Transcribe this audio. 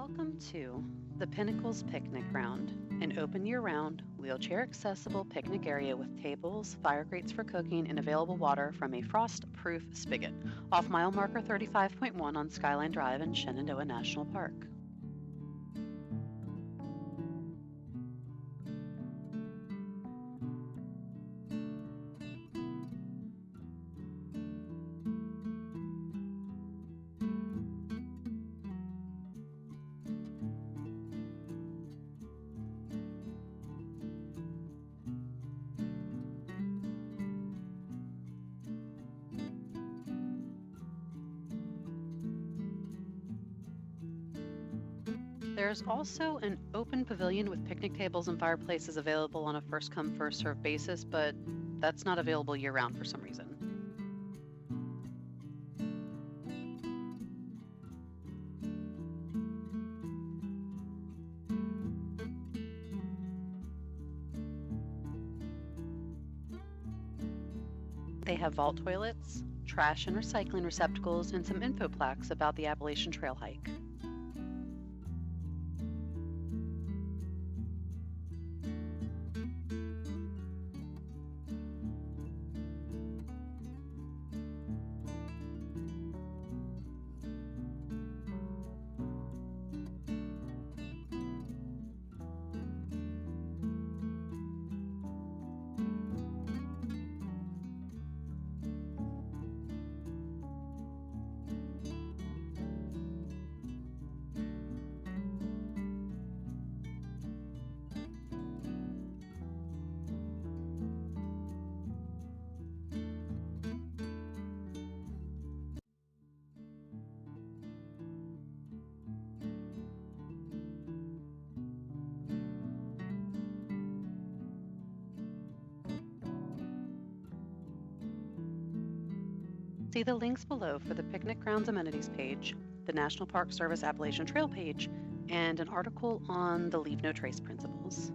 Welcome to the Pinnacles Picnic Ground, an open year-round, wheelchair-accessible picnic area with tables, fire grates for cooking, and available water from a frost-proof spigot off mile marker 35.1 on Skyline Drive in Shenandoah National Park. There's also an open pavilion with picnic tables and fireplaces available on a first-come, first-served basis, but that's not available year-round for some reason. They have vault toilets, trash and recycling receptacles, and some info plaques about the Appalachian Trail hike. See the links below for the Picnic Grounds Amenities page, the National Park Service Appalachian Trail page, and an article on the Leave No Trace principles.